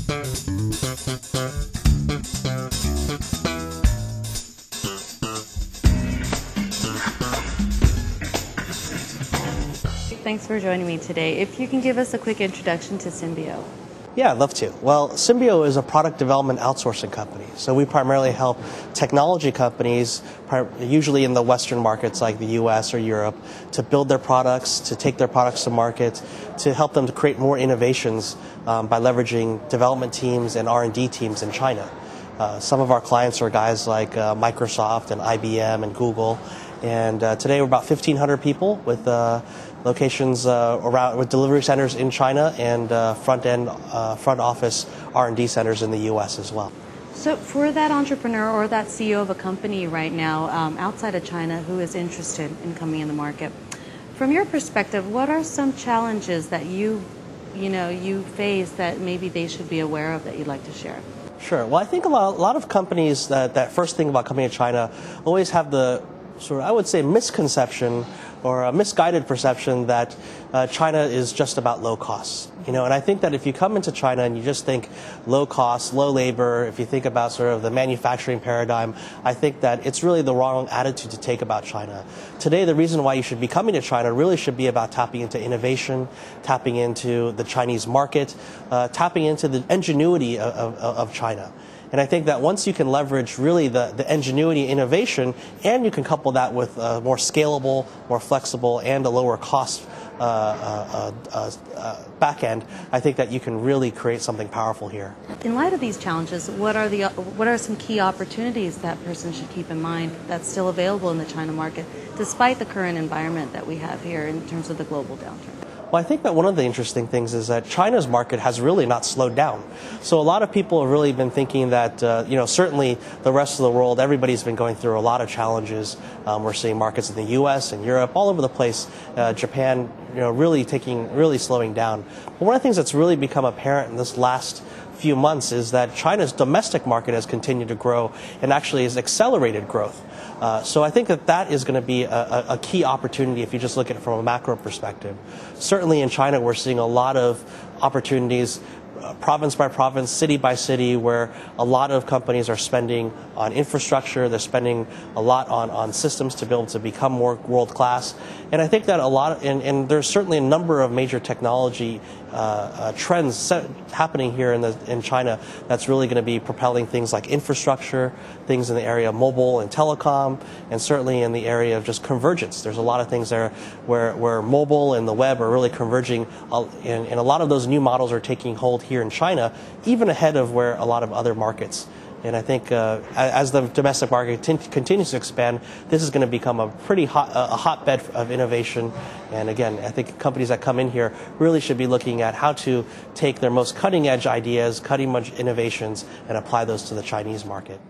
Thanks for joining me today. If you can give us a quick introduction to Symbio. Yeah, I'd love to. Well, Symbio is a product development outsourcing company. So we primarily help technology companies, usually in the Western markets like the US or Europe, to build their products, to take their products to market, to help them to create more innovations by leveraging development teams and R&D teams in China. Some of our clients are guys like Microsoft and IBM and Google. And today we're about 1,500 people with locations around with delivery centers in China and front office R&D centers in the U.S. as well. So for that entrepreneur or that CEO of a company right now outside of China who is interested in coming in the market, from your perspective, what are some challenges that you face that maybe they should be aware of that you'd like to share? Sure. Well, I think a lot of companies that first thing about coming to China always have the sort of, I would say, misconception or a misguided perception that China is just about low costs. And I think that if you come into China and you just think low cost, low labor, if you think about sort of the manufacturing paradigm, I think that it's really the wrong attitude to take about China. Today, the reason why you should be coming to China really should be about tapping into innovation, tapping into the Chinese market, tapping into the ingenuity of China. And I think that once you can leverage really the ingenuity, innovation, and you can couple that with a more scalable, more flexible, and a lower cost back end, I think that you can really create something powerful here. In light of these challenges, what are some key opportunities that person should keep in mind that's still available in the China market, despite the current environment that we have here in terms of the global downturn? Well, I think that one of the interesting things is that China's market has really not slowed down. So a lot of people have really been thinking that, certainly the rest of the world, everybody's been going through a lot of challenges. We're seeing markets in the U.S. and Europe, all over the place. Japan, really slowing down. But one of the things that's really become apparent in this last few months is that China's domestic market has continued to grow and actually has accelerated growth. So I think that is going to be a key opportunity if you just look at it from a macro perspective. Certainly in China, we're seeing a lot of opportunities province by province, city by city, where a lot of companies are spending on infrastructure, they're spending a lot on systems to be able to become more world-class. And I think that and there's certainly a number of major technology trends happening here in China that's really going to be propelling things like infrastructure, things in the area of mobile and telecom, and certainly in the area of just convergence. There's a lot of things there where mobile and the web are really converging, and a lot of those new models are taking hold here in China, even ahead of where a lot of other markets. And I think as the domestic market continues to expand, this is going to become a pretty hotbed of innovation. And again, I think companies that come in here really should be looking at how to take their most cutting-edge ideas, cutting-edge innovations, and apply those to the Chinese market.